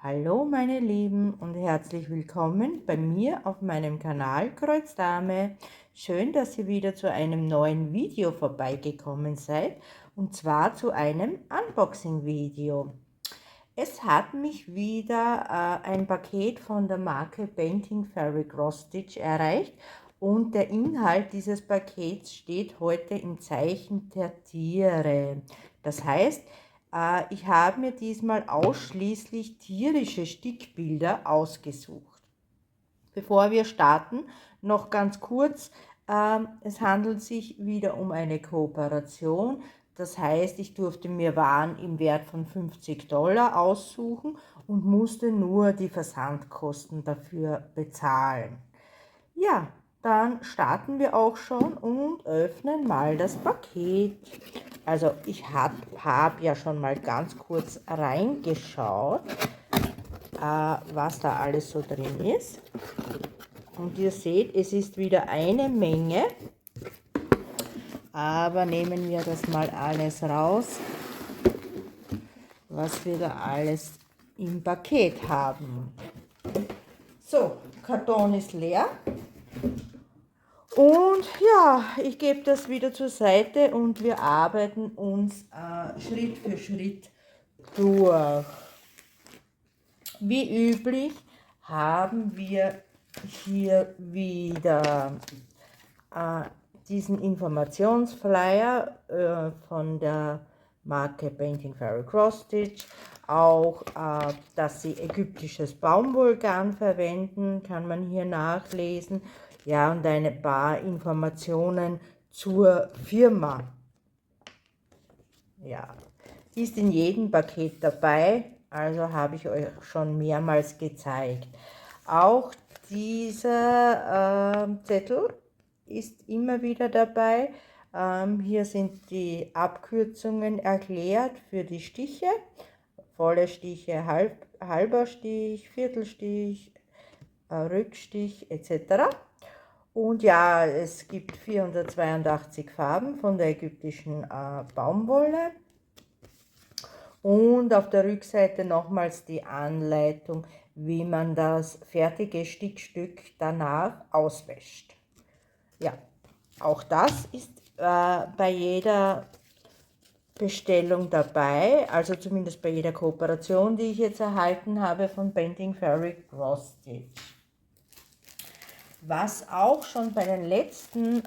Hallo meine Lieben und herzlich willkommen bei mir auf meinem Kanal Kreuzdame. Schön, dass ihr wieder zu einem neuen Video vorbeigekommen seid, und zwar zu einem Unboxing-Video. Es hat mich wieder ein Paket von der Marke Painting Fairy Cross Stitch erreicht, und der Inhalt dieses Pakets steht heute im Zeichen der Tiere. Das heißt, ich habe mir diesmal ausschließlich tierische Stickbilder ausgesucht. Bevor wir starten, noch ganz kurz, es handelt sich wieder um eine Kooperation. Das heißt, ich durfte mir Waren im Wert von $50 aussuchen und musste nur die Versandkosten dafür bezahlen. Ja, dann starten wir auch schon und öffnen mal das Paket. Also ich hab ja schon mal ganz kurz reingeschaut, was da alles so drin ist. Und ihr seht, es ist wieder eine Menge. Aber nehmen wir das mal alles raus, was wir da alles im Paket haben. So, Karton ist leer. Und ja, ich gebe das wieder zur Seite und wir arbeiten uns Schritt für Schritt durch. Wie üblich haben wir hier wieder diesen Informationsflyer von der Marke Painting Fairy Cross Stitch. Auch, dass sie ägyptisches Baumwollgarn verwenden, kann man hier nachlesen. Ja, und ein paar Informationen zur Firma. Ja, ist in jedem Paket dabei, also habe ich euch schon mehrmals gezeigt. Auch dieser Zettel ist immer wieder dabei. Hier sind die Abkürzungen erklärt für die Stiche. Volle Stiche, halber Stich, Viertelstich, Rückstich etc. Und ja, es gibt 482 Farben von der ägyptischen Baumwolle. Und auf der Rückseite nochmals die Anleitung, wie man das fertige Stickstück danach auswäscht. Ja, auch das ist bei jeder Bestellung dabei, also zumindest bei jeder Kooperation, die ich jetzt erhalten habe von Painting Fairy Cross Stitch. Was auch schon bei den letzten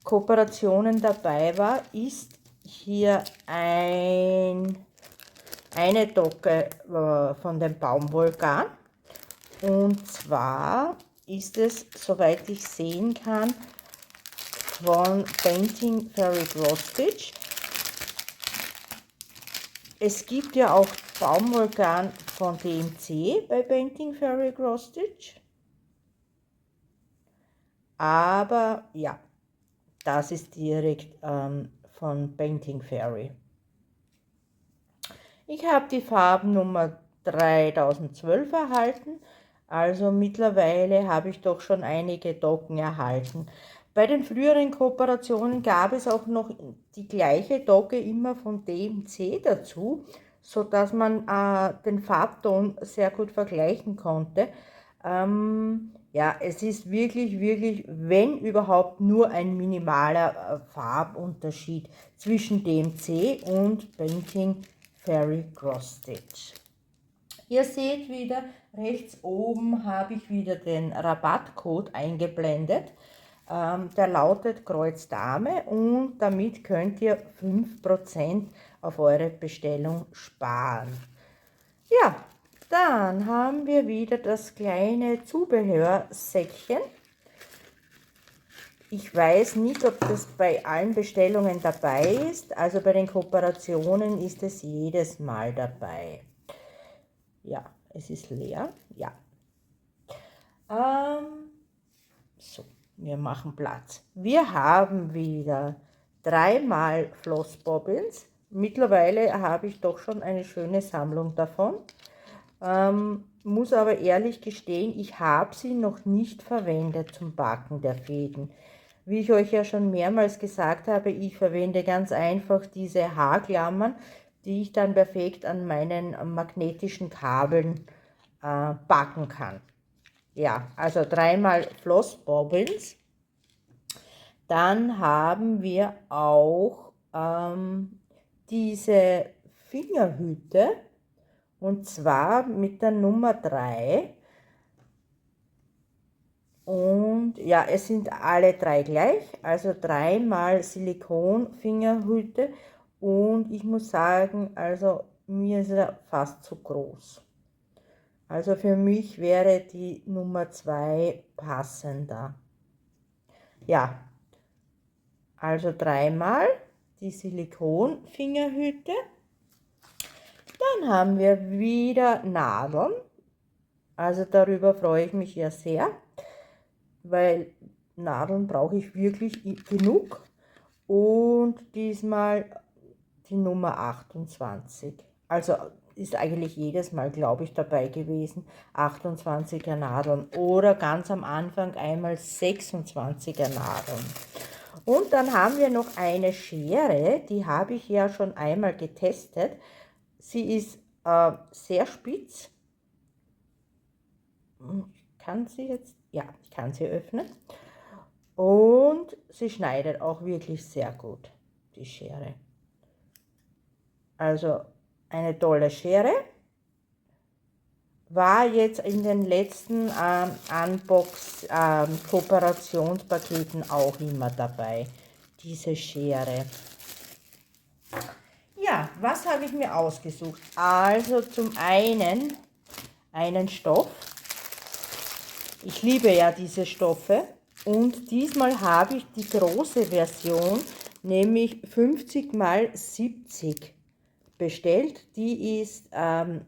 Kooperationen dabei war, ist hier eine Docke von dem Baumwollgarn. Und zwar ist es, soweit ich sehen kann, von Painting Fairy Cross Stitch. Es gibt ja auch Baumwollgarn von DMC bei Painting Fairy Cross Stitch. Aber ja, das ist direkt von Painting Fairy. Ich habe die Farbennummer 3012 erhalten, also mittlerweile habe ich doch schon einige Docken erhalten. Bei den früheren Kooperationen gab es auch noch die gleiche Docke immer von DMC dazu, sodass man den Farbton sehr gut vergleichen konnte. Ja, es ist wirklich, wenn überhaupt, nur ein minimaler Farbunterschied zwischen DMC und Painting Fairy Cross Stitch. Ihr seht wieder, rechts oben habe ich wieder den Rabattcode eingeblendet. Der lautet Kreuzdame, und damit könnt ihr 5% auf eure Bestellung sparen. Ja, dann haben wir wieder das kleine Zubehörsäckchen. Ich weiß nicht, ob das bei allen Bestellungen dabei ist, also bei den Kooperationen ist es jedes Mal dabei. Ja, es ist leer, ja. So, wir machen Platz. Wir haben wieder 3 Flossbobbins. Mittlerweile habe ich doch schon eine schöne Sammlung davon. Muss aber ehrlich gestehen, ich habe sie noch nicht verwendet zum Backen der Fäden. Wie ich euch ja schon mehrmals gesagt habe, ich verwende ganz einfach diese Haarklammern, die ich dann perfekt an meinen magnetischen Kabeln packen kann. Ja, also 3-mal Flossbobbins. Dann haben wir auch diese Fingerhüte, und zwar mit der Nummer 3. Und ja, es sind alle 3 gleich, also 3-mal Silikon-Fingerhüte. Und ich muss sagen, also mir ist er fast zu groß. Also für mich wäre die Nummer 2 passender. Ja, also 3-mal die Silikon-Fingerhüte. Dann haben wir wieder Nadeln. Also darüber freue ich mich ja sehr, weil Nadeln brauche ich wirklich genug. Und diesmal die Nummer 28. Also ist eigentlich jedes Mal, glaube ich, dabei gewesen, 28er Nadeln oder ganz am Anfang einmal 26er Nadeln. Und dann haben wir noch eine Schere, die habe ich ja schon einmal getestet. Sie ist sehr spitz. Kann sie jetzt? Ja, ich kann sie öffnen. Und sie schneidet auch wirklich sehr gut, die Schere. Also eine tolle Schere. War jetzt in den letzten Unbox-Kooperationspaketen auch immer dabei, diese Schere. Ja, was habe ich mir ausgesucht? Also zum einen Stoff. Ich liebe ja diese Stoffe. Und diesmal habe ich die große Version, nämlich 50×70 bestellt. Die ist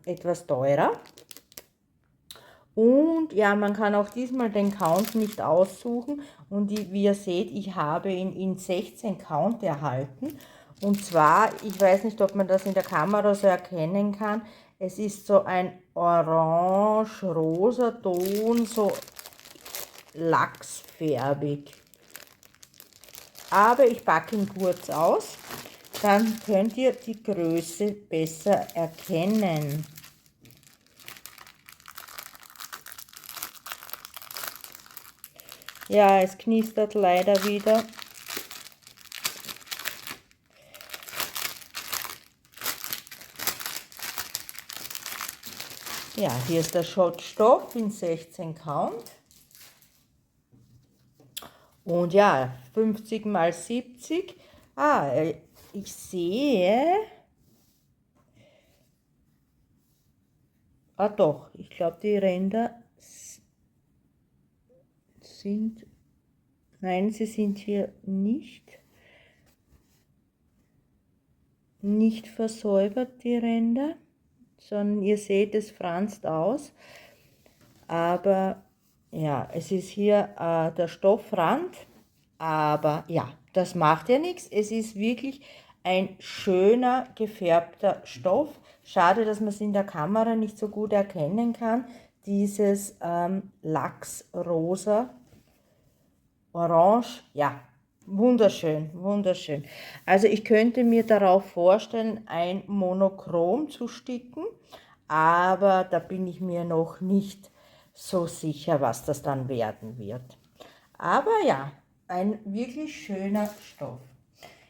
etwas teurer. Und ja, man kann auch diesmal den Count nicht aussuchen. Und wie ihr seht, ich habe ihn in 16 Count erhalten. Und zwar, ich weiß nicht, ob man das in der Kamera so erkennen kann, es ist so ein orange-rosa Ton, so lachsfärbig. Aber ich packe ihn kurz aus, dann könnt ihr die Größe besser erkennen. Ja, es knistert leider wieder. Ja, hier ist der Schottstoff in 16 Count. Und ja, 50×70. Ich sehe. Doch, ich glaube, die Ränder sind. Nein, sie sind hier nicht versäubert, die Ränder, sondern ihr seht, es franzt aus. Aber ja, es ist hier der Stoffrand, aber ja, das macht ja nichts. Es ist wirklich ein schöner gefärbter Stoff. Schade, dass man es in der Kamera nicht so gut erkennen kann. Dieses Lachsrosa, Orange, ja, wunderschön, wunderschön. Also ich könnte mir darauf vorstellen, ein Monochrom zu sticken, aber da bin ich mir noch nicht so sicher, was das dann werden wird. Aber ja, ein wirklich schöner Stoff.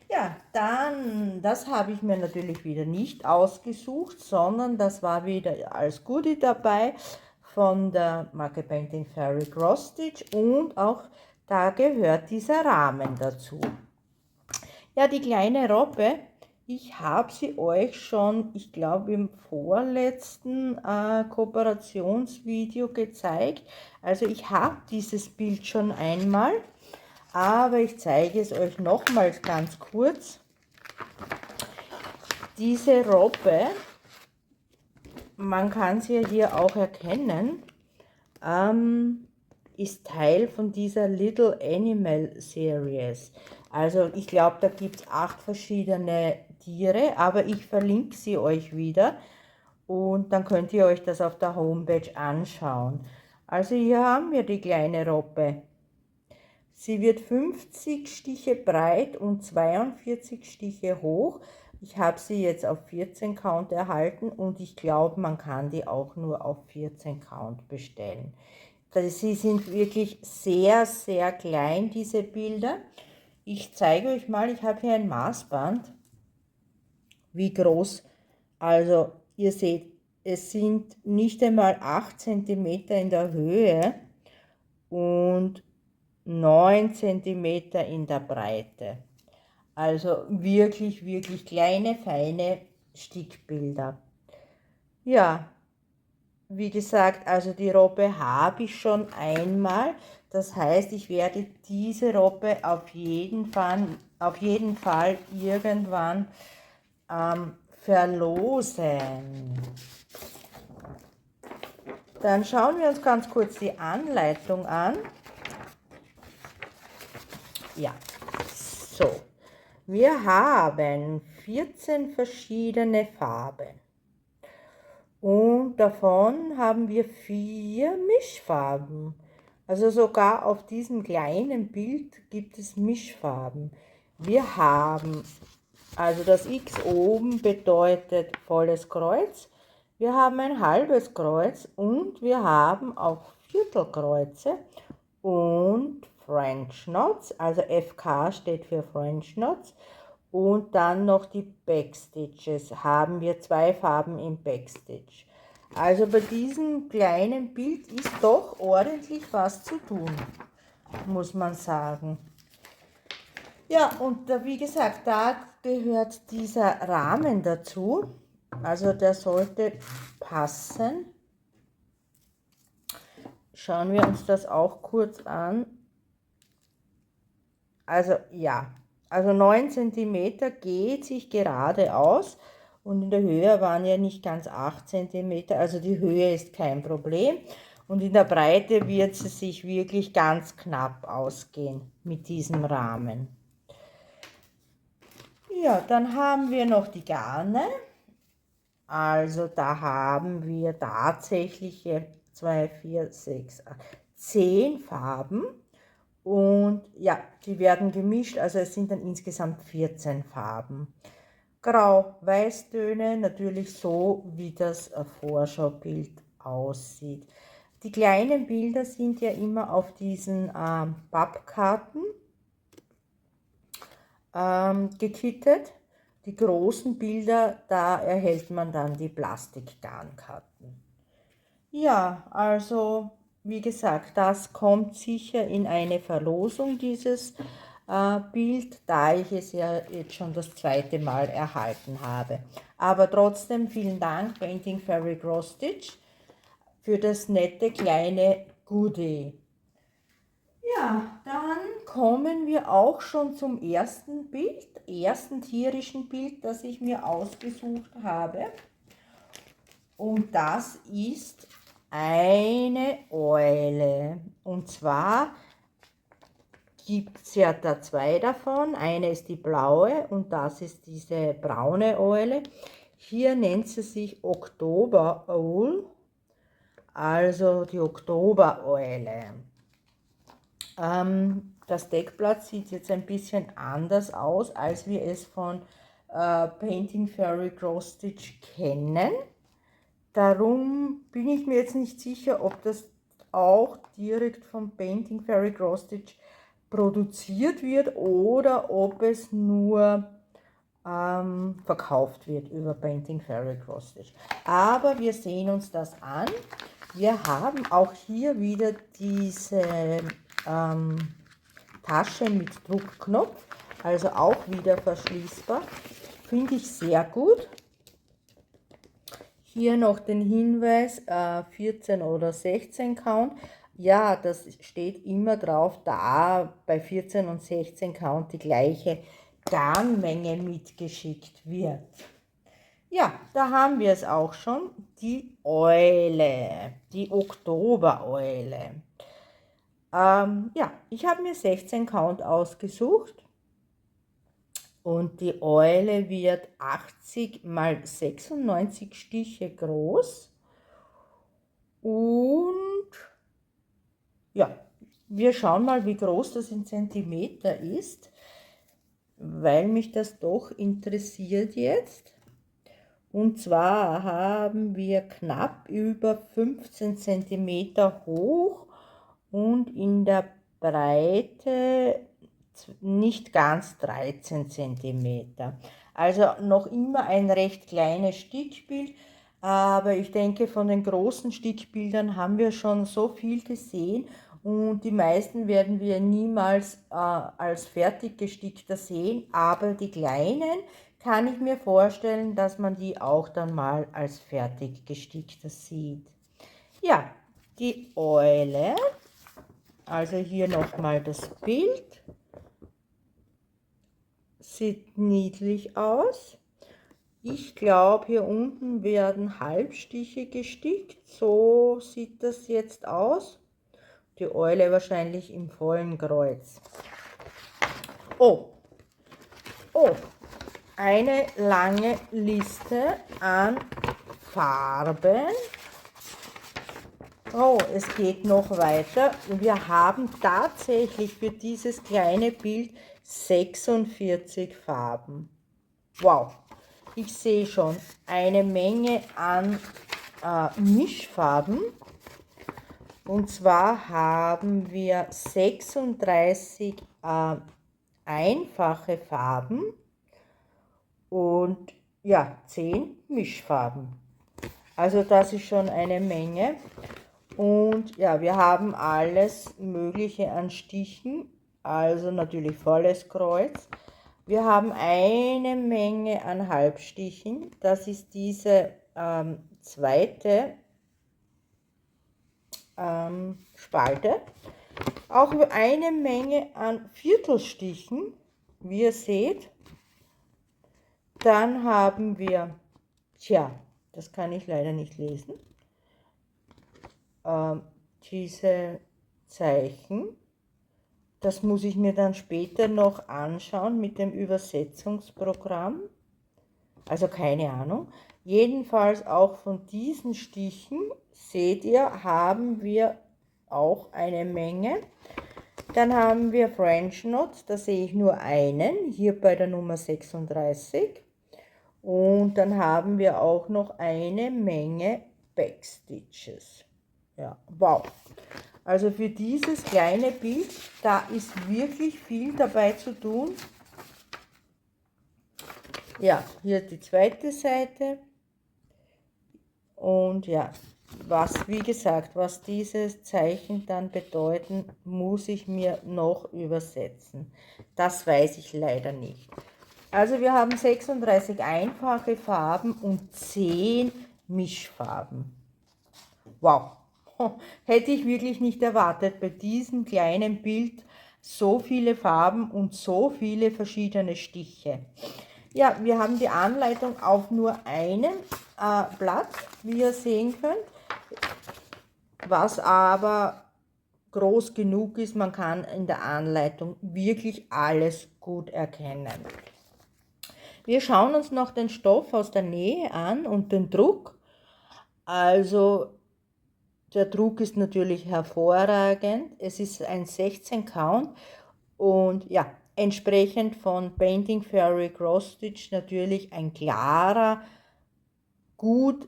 Ja, dann, das habe ich mir natürlich wieder nicht ausgesucht, sondern das war wieder als Goodie dabei von der Marke Painting Fairy Cross Stitch, und auch da gehört dieser Rahmen dazu. Ja, die kleine Robbe, ich habe sie euch schon, ich glaube, im vorletzten Kooperationsvideo gezeigt. Also ich habe dieses Bild schon einmal, aber ich zeige es euch nochmals ganz kurz. Diese Robbe, man kann sie ja hier auch erkennen, ist Teil von dieser Little Animal Series. Also ich glaube, da gibt es 8 verschiedene Tiere, aber ich verlinke sie euch wieder und dann könnt ihr euch das auf der Homepage anschauen. Also hier haben wir die kleine Robbe. Sie wird 50 Stiche breit und 42 Stiche hoch. Ich habe sie jetzt auf 14 Count erhalten und ich glaube, man kann die auch nur auf 14 Count bestellen. Sie sind wirklich sehr, sehr klein, diese Bilder. Ich zeige euch mal, ich habe hier ein Maßband, wie groß. Also ihr seht, es sind nicht einmal 8 cm in der Höhe und 9 cm in der Breite. Also wirklich, wirklich kleine, feine Stickbilder. Ja, wie gesagt, also die Robbe habe ich schon einmal. Das heißt, ich werde diese Robbe auf jeden Fall irgendwann verlosen. Dann schauen wir uns ganz kurz die Anleitung an. Ja, so. Wir haben 14 verschiedene Farben und davon haben wir 4 Mischfarben. Also sogar auf diesem kleinen Bild gibt es Mischfarben. Wir haben, also das X oben bedeutet volles Kreuz, wir haben ein halbes Kreuz und wir haben auch Viertelkreuze und French Knots, also FK steht für French Knots. Und dann noch die Backstitches, haben wir 2 Farben im Backstitch. Also bei diesem kleinen Bild ist doch ordentlich was zu tun, muss man sagen. Ja, und wie gesagt, da gehört dieser Rahmen dazu. Also der sollte passen. Schauen wir uns das auch kurz an. Also ja, also 9 cm geht sich gerade aus und in der Höhe waren ja nicht ganz 8 cm, also die Höhe ist kein Problem. Und in der Breite wird sie sich wirklich ganz knapp ausgehen mit diesem Rahmen. Ja, dann haben wir noch die Garne. Also da haben wir tatsächlich 2, 4, 6, 8, 10 Farben. Und ja, die werden gemischt, also es sind dann insgesamt 14 Farben. Grau-Weißtöne, natürlich so, wie das Vorschaubild aussieht. Die kleinen Bilder sind ja immer auf diesen Pappkarten gekittet. Die großen Bilder, da erhält man dann die Plastikgarnkarten. Ja, also wie gesagt, das kommt sicher in eine Verlosung, dieses Bild, da ich es ja jetzt schon das zweite Mal erhalten habe. Aber trotzdem vielen Dank Painting Fairy Cross Stitch für das nette kleine Goodie. Ja, dann kommen wir auch schon zum ersten Bild, ersten tierischen Bild, das ich mir ausgesucht habe. Und das ist eine Eule. Und zwar gibt es ja da 2 davon. Eine ist die blaue und das ist diese braune Eule. Hier nennt sie sich Oktober Owl, also die Oktobereule. Das Deckblatt sieht jetzt ein bisschen anders aus, als wir es von Painting Fairy Cross Stitch kennen. Darum bin ich mir jetzt nicht sicher, ob das auch direkt vom Painting Fairy Cross Stitch produziert wird oder ob es nur verkauft wird über Painting Fairy Cross Stitch. Aber wir sehen uns das an. Wir haben auch hier wieder diese Tasche mit Druckknopf, also auch wieder verschließbar. Finde ich sehr gut. Hier noch den Hinweis, 14 oder 16 Count. Ja, das steht immer drauf, da bei 14 und 16 Count die gleiche Garnmenge mitgeschickt wird. Ja, da haben wir es auch schon, die Eule, die Oktobereule. Ja, ich habe mir 16 Count ausgesucht. Und die Eule wird 80 mal 96 Stiche groß. Und ja, wir schauen mal, wie groß das in Zentimeter ist. weil mich das doch interessiert jetzt. Und zwar haben wir knapp über 15 cm hoch und in der Breite nicht ganz 13 cm. Also noch immer ein recht kleines Stickbild, aber ich denke, von den großen Stickbildern haben wir schon so viel gesehen und die meisten werden wir niemals als fertig gestickter sehen, aber die kleinen kann ich mir vorstellen, dass man die auch dann mal als fertig gestickter sieht. Ja, die Eule, also hier nochmal das Bild, sieht niedlich aus. Ich glaube, hier unten werden Halbstiche gestickt, so sieht das jetzt aus. Die Eule wahrscheinlich im vollen Kreuz. Oh, oh, eine lange Liste an Farben. Oh, es geht noch weiter. Wir haben tatsächlich für dieses kleine Bild 46 Farben. Wow, ich sehe schon eine Menge an Mischfarben. Und zwar haben wir 36 einfache Farben und ja, 10 Mischfarben. Also das ist schon eine Menge. Und ja, wir haben alles Mögliche an Stichen, also natürlich volles Kreuz. Wir haben eine Menge an Halbstichen, das ist diese zweite Spalte. Auch eine Menge an Viertelstichen, wie ihr seht. Dann haben wir, tja, das kann ich leider nicht lesen, diese Zeichen. Das muss ich mir dann später noch anschauen mit dem Übersetzungsprogramm. Also keine Ahnung. Jedenfalls auch von diesen Stichen, seht ihr, haben wir auch eine Menge. Dann haben wir French Knots, da sehe ich nur einen, hier bei der Nummer 36. Und dann haben wir auch noch eine Menge Backstitches. Ja, wow. Also für dieses kleine Bild, da ist wirklich viel dabei zu tun. Ja, hier die zweite Seite. Und ja, wie gesagt, was diese Zeichen dann bedeuten, muss ich mir noch übersetzen. Das weiß ich leider nicht. Also wir haben 36 einfache Farben und 10 Mischfarben. Wow, hätte ich wirklich nicht erwartet, bei diesem kleinen Bild so viele Farben und so viele verschiedene Stiche. Ja, wir haben die Anleitung auf nur einem Blatt, wie ihr sehen könnt, was aber groß genug ist, man kann in der Anleitung wirklich alles gut erkennen. Wir schauen uns noch den Stoff aus der Nähe an und den Druck. Also der Druck ist natürlich hervorragend. Es ist ein 16 Count und ja, entsprechend von Painting Fairy Cross Stitch natürlich ein klarer, gut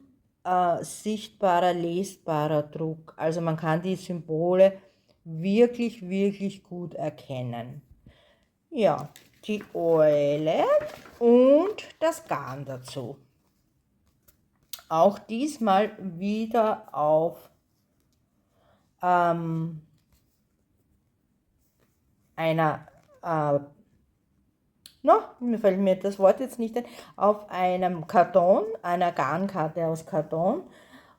sichtbarer, lesbarer Druck. Also man kann die Symbole wirklich, wirklich gut erkennen. Ja, die Eule und das Garn dazu. Auch diesmal wieder auf einer, mir fällt mir das Wort jetzt nicht ein, auf einem Karton, einer Garnkarte aus Karton.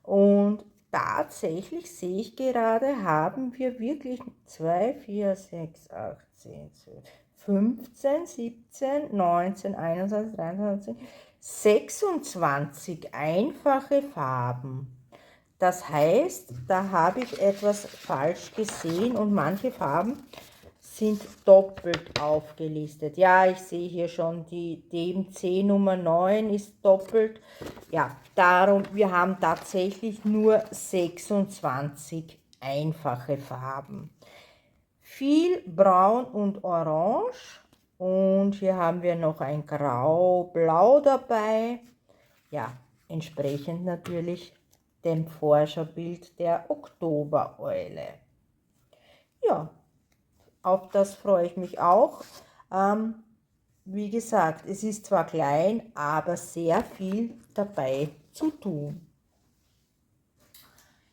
Und tatsächlich sehe ich gerade, haben wir wirklich 2, 4, 6, 8, 10, 12, 15, 17, 19, 21, 23, 26 einfache Farben. Das heißt, da habe ich etwas falsch gesehen und manche Farben sind doppelt aufgelistet. Ja, ich sehe hier schon, die DMC Nummer 9 ist doppelt. Ja, darum, wir haben tatsächlich nur 26 einfache Farben. Viel Braun und Orange, Und hier haben wir noch ein Grau-Blau dabei. Ja, entsprechend natürlich dem Vorschaubild der Oktobereule. Ja, auf das freue ich mich auch. Wie gesagt, es ist zwar klein, aber sehr viel dabei zu tun.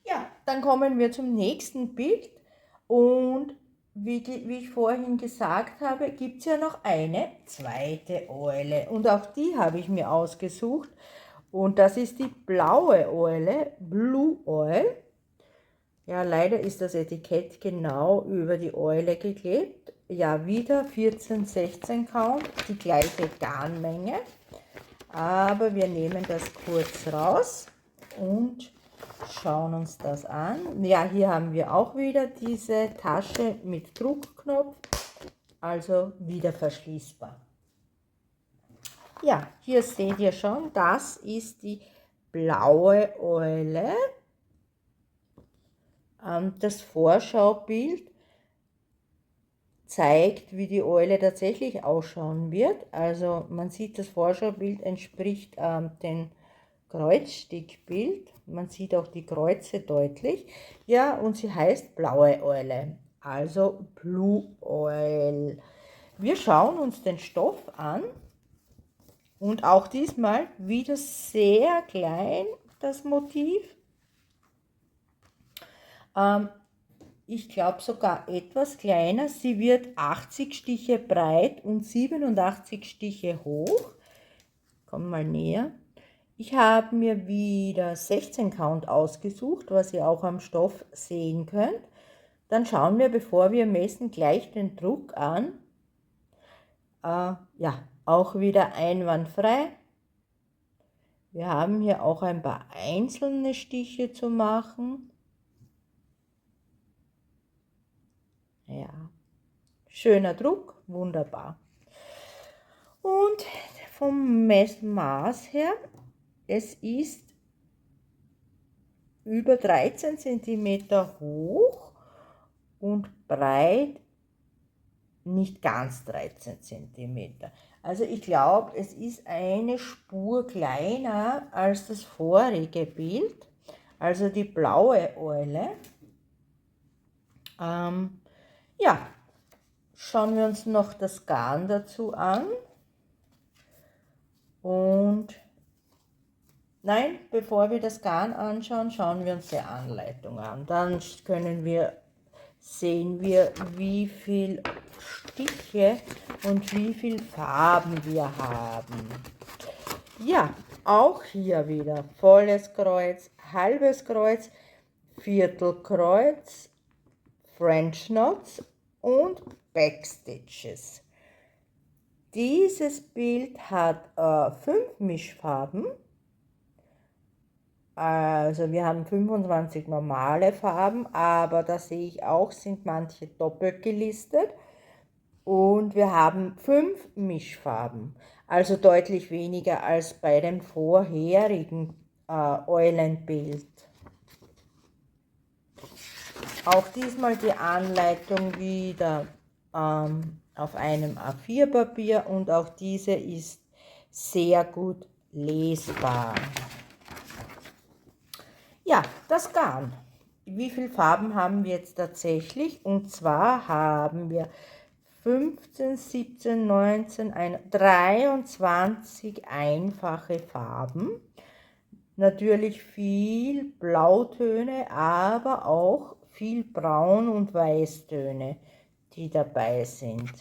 Ja, dann kommen wir zum nächsten Bild und wie ich vorhin gesagt habe, gibt es ja noch eine zweite Eule und auch die habe ich mir ausgesucht und das ist die blaue Eule, Blue Oil. Ja, leider ist das Etikett genau über die Eule geklebt. Ja, wieder 14-16 Count, die gleiche Garnmenge, aber wir nehmen das kurz raus und schauen uns das an. Ja, hier haben wir auch wieder diese Tasche mit Druckknopf, also wieder verschließbar. Ja, hier seht ihr schon, das ist die blaue Eule. Das Vorschaubild zeigt, wie die Eule tatsächlich ausschauen wird. Also man sieht, das Vorschaubild entspricht dem Kreuzstickbild. Man sieht auch die Kreuze deutlich. Ja, und sie heißt blaue Eule, also Blue Oil. Wir schauen uns den Stoff an und auch diesmal wieder sehr klein, das Motiv. Ich glaube sogar etwas kleiner. Sie wird 80 Stiche breit und 87 Stiche hoch. Komm mal näher. Ich habe mir wieder 16 Count ausgesucht, was ihr auch am Stoff sehen könnt. Dann schauen wir, bevor wir messen, gleich den Druck an. Ja, auch wieder einwandfrei. Wir haben hier auch ein paar einzelne Stiche zu machen. Ja, schöner Druck, wunderbar. Und vom Maß her, es ist über 13 cm hoch und breit nicht ganz 13 cm. Also ich glaube, es ist eine Spur kleiner als das vorige Bild, also die blaue Eule. Ja, schauen wir uns noch das Garn dazu an. Und nein, bevor wir das Garn anschauen, schauen wir uns die Anleitung an. Dann sehen wir, wie viel Stiche und wie viel Farben wir haben. Ja, auch hier wieder volles Kreuz, halbes Kreuz, Viertelkreuz, French Knots und Backstitches. Dieses Bild hat 5 Mischfarben. Also wir haben 25 normale Farben, aber da sehe ich auch, sind manche doppelt gelistet. Und wir haben 5 Mischfarben, also deutlich weniger als bei dem vorherigen Eulenbild. Auch diesmal die Anleitung wieder auf einem A4-Papier und auch diese ist sehr gut lesbar. Ja, das Garn. Wie viele Farben haben wir jetzt tatsächlich? Und zwar haben wir 15, 17, 19, 23 einfache Farben. Natürlich viel Blautöne, aber auch viel Braun- und Weißtöne, die dabei sind.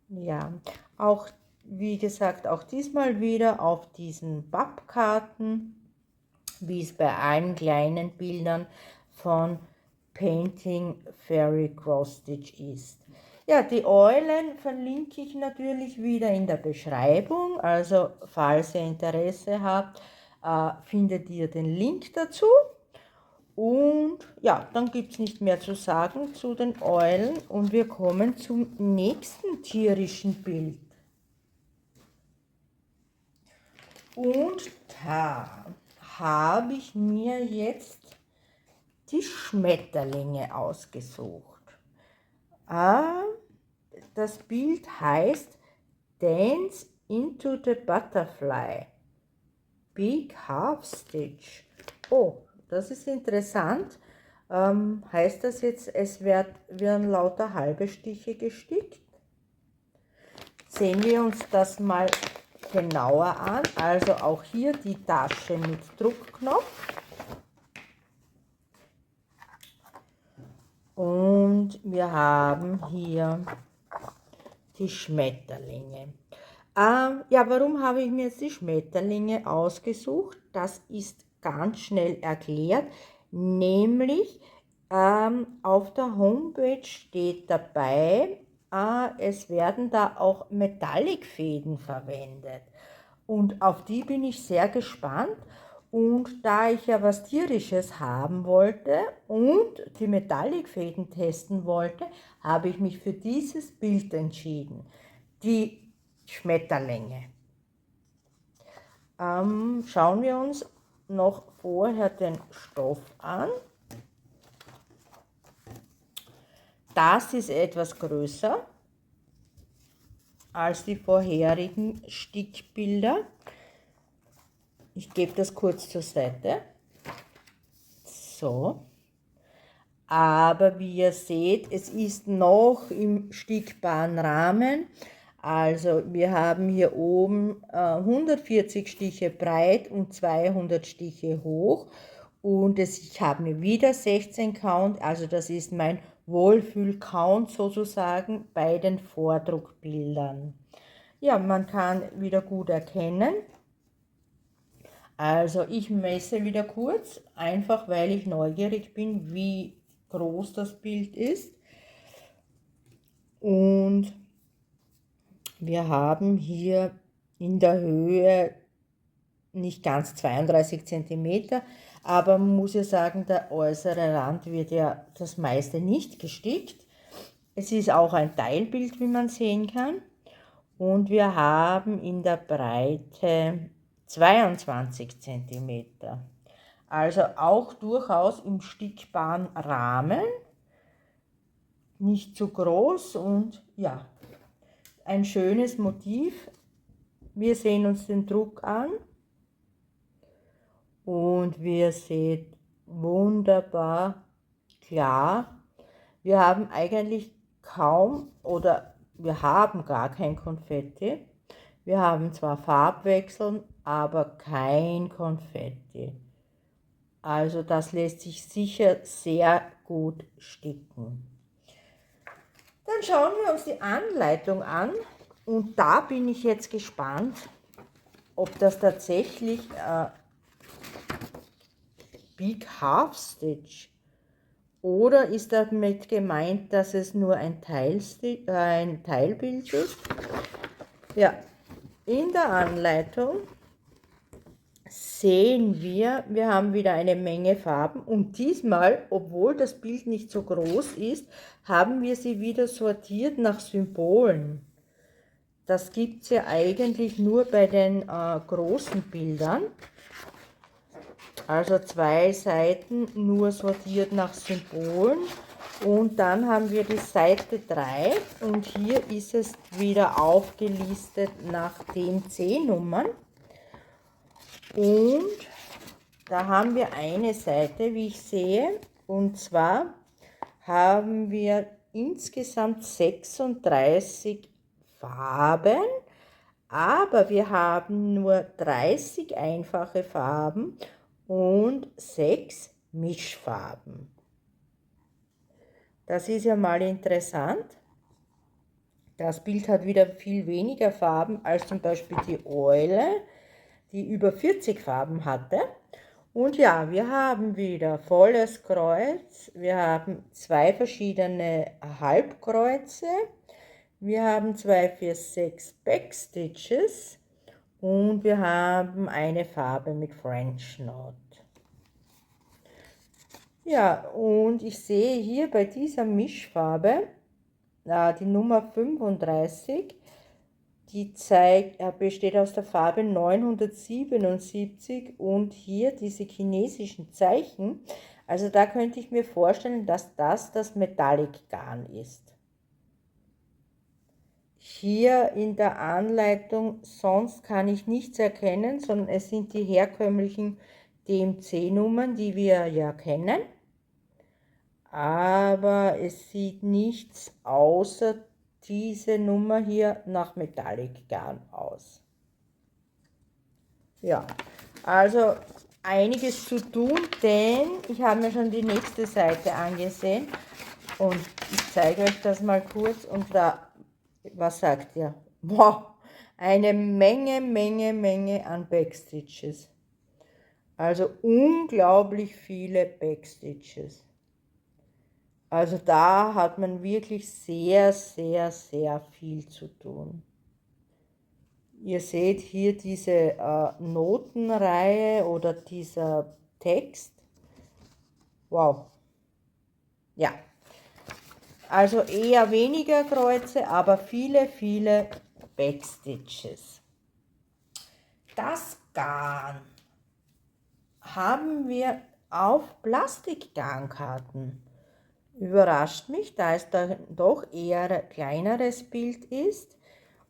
Ja, auch wie gesagt, auch diesmal wieder auf diesen Pappkarten, wie es bei allen kleinen Bildern von Painting Fairy Cross Stitch ist. Ja, die Eulen verlinke ich natürlich wieder in der Beschreibung, also falls ihr Interesse habt, findet ihr den Link dazu. Und ja, dann gibt es nicht mehr zu sagen zu den Eulen und wir kommen zum nächsten tierischen Bild. Und da habe ich mir jetzt die Schmetterlinge ausgesucht. Ah, das Bild heißt Dance into the Butterfly. Big Half Stitch. Oh, das ist interessant. Heißt das jetzt, es werden lauter halbe Stiche gestickt? Sehen wir uns das mal genauer an. Also auch hier die Tasche mit Druckknopf. Und wir haben hier die Schmetterlinge. Ja, warum habe ich mir jetzt die Schmetterlinge ausgesucht? Das ist ganz schnell erklärt, nämlich auf der Homepage steht dabei, es werden da auch Metallic-Fäden verwendet. Und auf die bin ich sehr gespannt. Und da ich ja was Tierisches haben wollte und die Metallic-Fäden testen wollte, habe ich mich für dieses Bild entschieden. Die Schmetterlinge. Schauen wir uns noch vorher den Stoff an. Das ist etwas größer als die vorherigen Stickbilder. Ich gebe das kurz zur Seite. So. Aber wie ihr seht, es ist noch im stickbaren Rahmen. Also wir haben hier oben 140 Stiche breit und 200 Stiche hoch. Und ich habe mir wieder 16 Count, also das ist mein Wohlfühl-Count sozusagen bei den Vordruckbildern. Ja, man kann wieder gut erkennen. Also ich messe wieder kurz, einfach weil ich neugierig bin, wie groß das Bild ist. Und wir haben hier in der Höhe nicht ganz 32 cm, aber man muss ja sagen, der äußere Rand wird ja das meiste nicht gestickt. Es ist auch ein Teilbild, wie man sehen kann. Und wir haben in der Breite 22 cm. Also auch durchaus im stickbaren Rahmen, nicht zu groß und ja, ein schönes Motiv. Wir sehen uns den Druck an und wir sehen wunderbar klar. Wir haben eigentlich kaum oder wir haben gar kein Konfetti. Wir haben zwar Farbwechseln, aber kein Konfetti. Also das lässt sich sicher sehr gut sticken. Dann schauen wir uns die Anleitung an und da bin ich jetzt gespannt, ob das tatsächlich Big Half Stitch oder ist damit gemeint, dass es nur ein Teilbild ist. Ja, in der Anleitung sehen wir haben wieder eine Menge Farben und diesmal, obwohl das Bild nicht so groß ist, haben wir sie wieder sortiert nach Symbolen. Das gibt es ja eigentlich nur bei den großen Bildern. Also 2 Seiten nur sortiert nach Symbolen. Und dann haben wir die Seite 3 und hier ist es wieder aufgelistet nach DMC-Nummern. Und da haben wir eine Seite, wie ich sehe, und zwar haben wir insgesamt 36 Farben, aber wir haben nur 30 einfache Farben und 6 Mischfarben. Das ist ja mal interessant. Das Bild hat wieder viel weniger Farben als zum Beispiel die Eule, die über 40 Farben hatte. Und ja, wir haben wieder volles Kreuz, wir haben 2 verschiedene Halbkreuze, wir haben 2, 4, 6 Backstitches und wir haben eine Farbe mit French Knot. Ja, und ich sehe hier bei dieser Mischfarbe, die Nummer 35, die besteht aus der Farbe 977 und hier diese chinesischen Zeichen. Also da könnte ich mir vorstellen, dass das Metallic Garn ist. hier in der Anleitung, sonst kann ich nichts erkennen, sondern es sind die herkömmlichen DMC-Nummern, die wir ja kennen. Aber es sieht nichts außer diese Nummer hier nach Metallic Garn aus. Ja, also einiges zu tun, denn ich habe mir schon die nächste Seite angesehen und ich zeige euch das mal kurz und da, was sagt ihr? Wow, eine Menge an Backstitches. Also unglaublich viele Backstitches. Also da hat man wirklich sehr viel zu tun. Ihr seht hier diese Notenreihe oder dieser Text. Wow. Ja. Also eher weniger Kreuze, aber viele Backstitches. Das Garn haben wir auf Plastikgarnkarten. Überrascht mich, da es da doch eher ein kleineres Bild ist.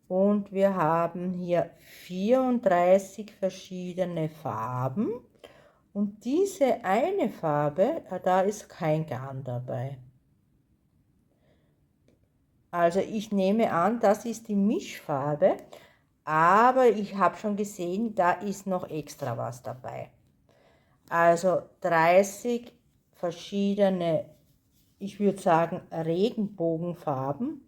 Und wir haben hier 34 verschiedene Farben. Und diese eine Farbe, da ist kein Garn dabei. Also ich nehme an, das ist die Mischfarbe, aber ich habe schon gesehen, da ist noch extra was dabei. Also 30 verschiedene, ich würde sagen, Regenbogenfarben.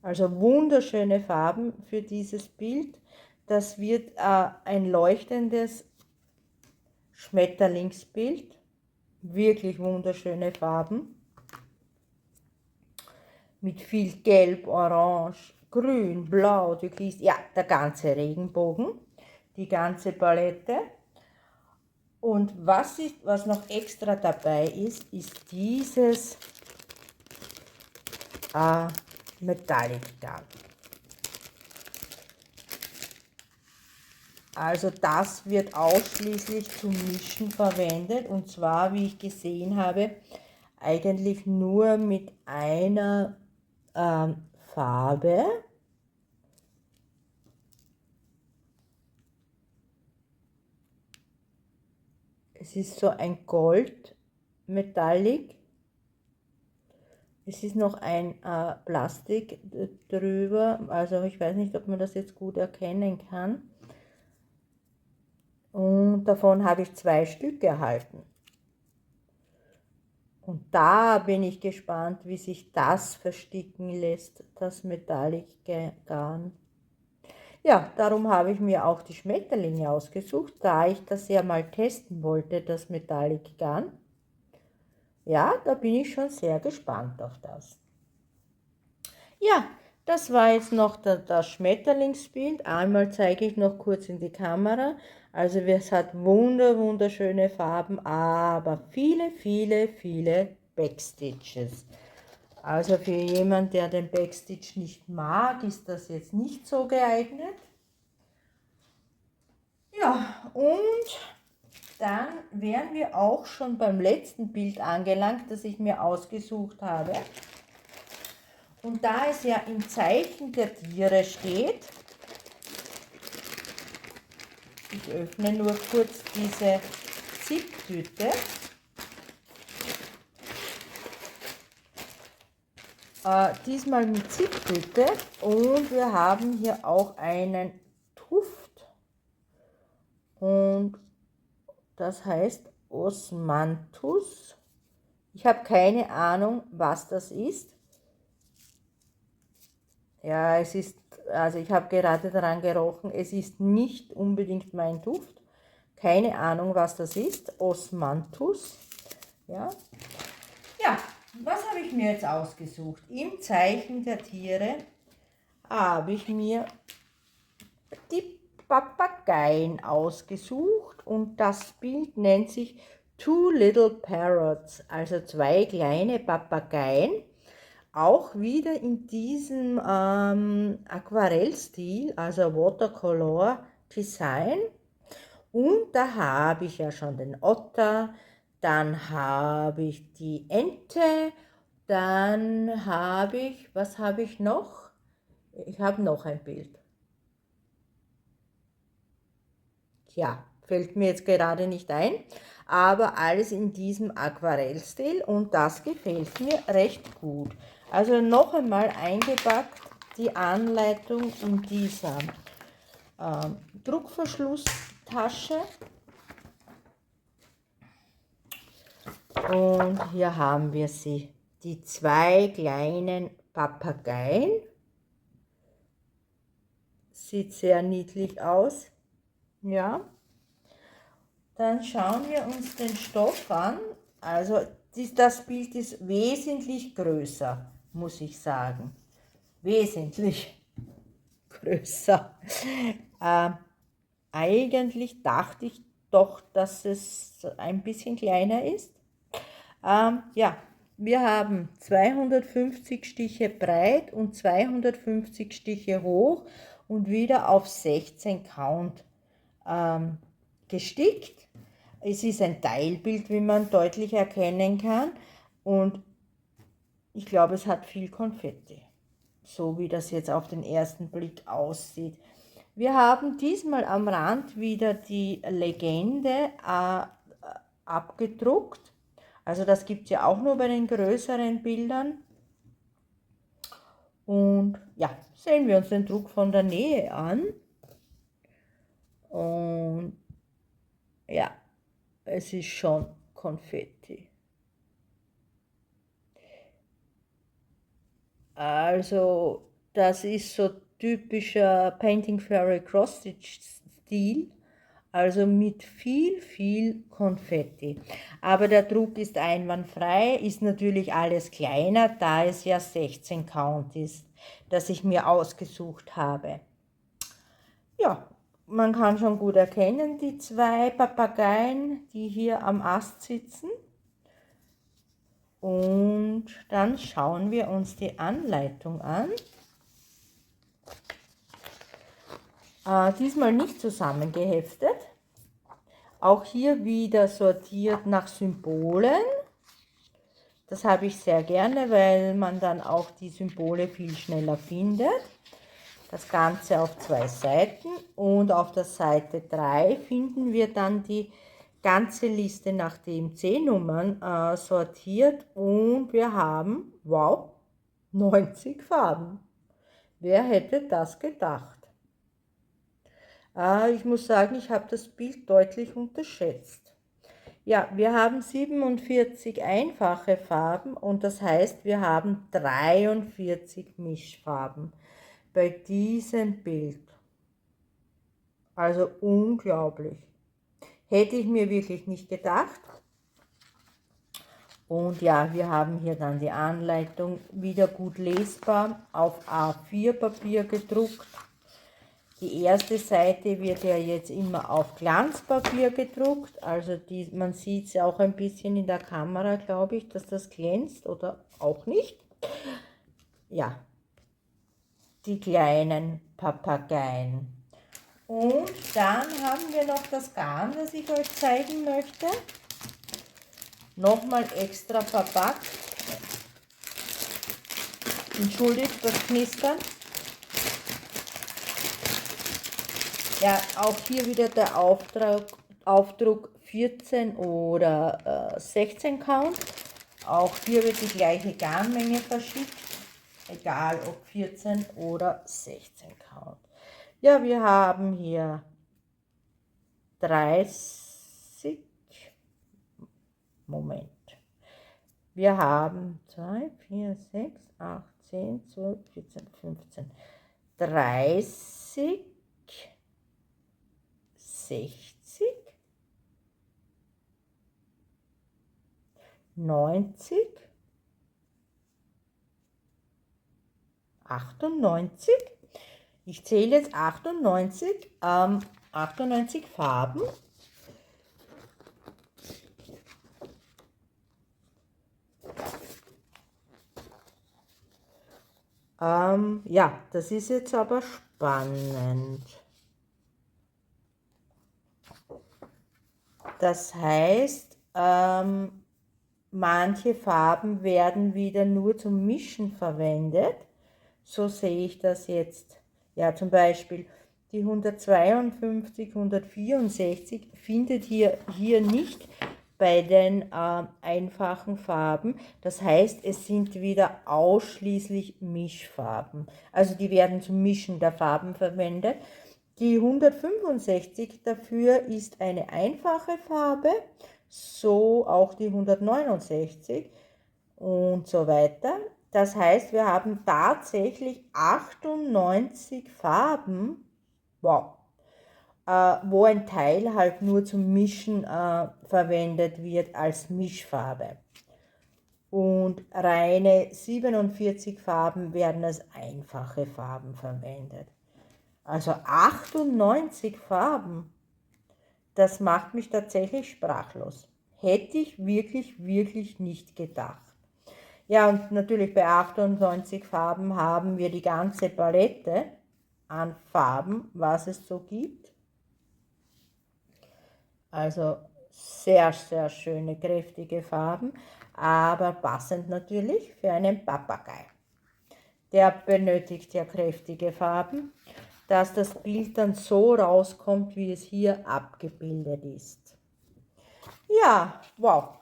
Also wunderschöne Farben für dieses Bild. Das wird ein leuchtendes Schmetterlingsbild. Wirklich wunderschöne Farben. Mit viel Gelb, Orange, Grün, Blau, Türkis. Ja, der ganze Regenbogen. Die ganze Palette. Und was noch extra dabei ist, ist dieses Metallic Garn. Also das wird ausschließlich zum Mischen verwendet und zwar, wie ich gesehen habe, eigentlich nur mit einer Farbe. Es ist so ein Gold Metallic. Es ist noch ein Plastik drüber, also ich weiß nicht, ob man das jetzt gut erkennen kann. Und davon habe ich 2 Stück erhalten. Und da bin ich gespannt, wie sich das versticken lässt, das Metallic Garn. Ja, darum habe ich mir auch die Schmetterlinge ausgesucht, da ich das ja mal testen wollte, das Metallic Garn. Ja, da bin ich schon sehr gespannt auf das. Ja, das war jetzt noch das Schmetterlingsbild. Einmal zeige ich noch kurz in die Kamera. Also es hat wunderschöne Farben, aber viele Backstitches. Also für jemanden, der den Backstitch nicht mag, ist das jetzt nicht so geeignet. Ja, und dann wären wir auch schon beim letzten Bild angelangt, das ich mir ausgesucht habe. Und da es ja im Zeichen der Tiere steht, ich öffne nur kurz diese Zipptüte. Diesmal mit Zipptüte und wir haben hier auch einen Tuft und das heißt Osmanthus. Ich habe keine Ahnung, was das ist. Ja, es ist, also ich habe gerade daran gerochen, es ist nicht unbedingt mein Duft. Keine Ahnung, was das ist. Osmanthus. Ja. Ja, was habe ich mir jetzt ausgesucht? Im Zeichen der Tiere habe ich mir die Papageien ausgesucht und das Bild nennt sich Two Little Parrots, also 2 kleine Papageien. Auch wieder in diesem Aquarellstil, also Watercolor Design. Und da habe ich ja schon den Otter, dann habe ich die Ente, dann habe ich, was habe ich noch? Ich habe noch ein Bild. Ja, fällt mir jetzt gerade nicht ein, aber alles in diesem Aquarellstil und das gefällt mir recht gut. Also noch einmal eingepackt die Anleitung in dieser Druckverschlusstasche. Und hier haben wir sie, die zwei kleinen Papageien. Sieht sehr niedlich aus. Ja. Dann schauen wir uns den Stoff an. Also das Bild ist wesentlich größer, muss ich sagen. Wesentlich größer. Eigentlich dachte ich doch, dass es ein bisschen kleiner ist. Ja, wir haben 250 Stiche breit und 250 Stiche hoch und wieder auf 16 Count gestickt. Es ist ein Teilbild, wie man deutlich erkennen kann, und ich glaube, es hat viel Konfetti, so wie das jetzt auf den ersten Blick aussieht. Wir haben diesmal am Rand wieder die Legende abgedruckt. Also das gibt es ja auch nur bei den größeren Bildern. Und ja, sehen wir uns den Druck von der Nähe an. Und ja, es ist schon Konfetti. Also das ist so typischer Painting Fairy Cross-Stitch-Stil. Also mit viel Konfetti. Aber der Druck ist einwandfrei, ist natürlich alles kleiner, da es ja 16 Count ist, das ich mir ausgesucht habe. Ja, man kann schon gut erkennen, die zwei Papageien, die hier am Ast sitzen. Und dann schauen wir uns die Anleitung an. Diesmal nicht zusammengeheftet. Auch hier wieder sortiert nach Symbolen. Das habe ich sehr gerne, weil man dann auch die Symbole viel schneller findet. Das Ganze auf 2 Seiten und auf der Seite 3 finden wir dann die ganze Liste nach DMC-Nummern sortiert und wir haben, wow, 90 Farben. Wer hätte das gedacht? Ich muss sagen, ich habe das Bild deutlich unterschätzt. Ja, wir haben 47 einfache Farben und das heißt, wir haben 43 Mischfarben bei diesem Bild. Also unglaublich. Hätte ich mir wirklich nicht gedacht. Und ja, wir haben hier dann die Anleitung wieder gut lesbar auf A4 Papier gedruckt. Die erste Seite wird ja jetzt immer auf Glanzpapier gedruckt, also man sieht es ja auch ein bisschen in der Kamera, glaube ich, dass das glänzt oder auch nicht. Ja, die kleinen Papageien. Und dann haben wir noch das Garn, das ich euch zeigen möchte. Nochmal extra verpackt. Entschuldigt das Knistern. Ja, auch hier wieder der Aufdruck 14 oder 16 Count. Auch hier wird die gleiche Garnmenge verschickt, egal ob 14 oder 16 Count. Ja, wir haben hier 30, Moment, wir haben 2, 4, 6, 8, 10, 12, 14, 15, 30, 60, 90, 98. Ich zähle jetzt 98, 98 Farben. Ja, das ist jetzt aber spannend. Das heißt, manche Farben werden wieder nur zum Mischen verwendet. So sehe ich das jetzt. Ja, zum Beispiel die 152, 164 findet ihr hier nicht bei den einfachen Farben. Das heißt, es sind wieder ausschließlich Mischfarben. Also die werden zum Mischen der Farben verwendet. Die 165 dafür ist eine einfache Farbe, so auch die 169 und so weiter. Das heißt, wir haben tatsächlich 98 Farben, wow, wo ein Teil halt nur zum Mischen verwendet wird als Mischfarbe. Und reine 47 Farben werden als einfache Farben verwendet. Also 98 Farben, das macht mich tatsächlich sprachlos. Hätte ich wirklich, wirklich nicht gedacht. Ja, und natürlich bei 98 Farben haben wir die ganze Palette an Farben, was es so gibt. Also sehr, sehr schöne, kräftige Farben, aber passend natürlich für einen Papagei. Der benötigt ja kräftige Farben, dass das Bild dann so rauskommt, wie es hier abgebildet ist. Ja, wow.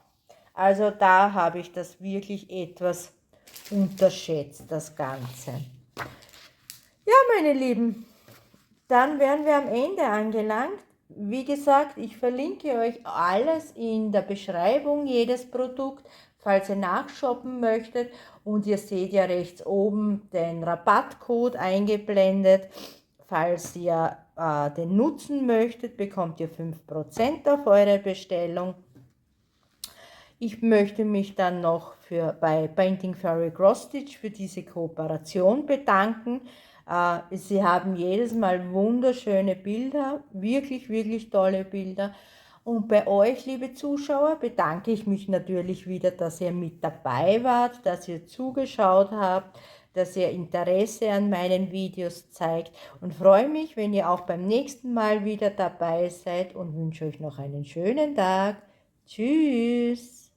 Also da habe ich das wirklich etwas unterschätzt, das Ganze. Ja, meine Lieben, dann wären wir am Ende angelangt. Wie gesagt, ich verlinke euch alles in der Beschreibung, jedes Produkt, falls ihr nachshoppen möchtet. Und ihr seht ja rechts oben den Rabattcode eingeblendet. Falls ihr den nutzen möchtet, bekommt ihr 5% auf eure Bestellung. Ich möchte mich dann noch bei Painting Fairy Cross Stitch für diese Kooperation bedanken. Sie haben jedes Mal wunderschöne Bilder, wirklich, wirklich tolle Bilder. Und bei euch, liebe Zuschauer, bedanke ich mich natürlich wieder, dass ihr mit dabei wart, dass ihr zugeschaut habt, dass ihr Interesse an meinen Videos zeigt und freue mich, wenn ihr auch beim nächsten Mal wieder dabei seid und wünsche euch noch einen schönen Tag. Tschüss!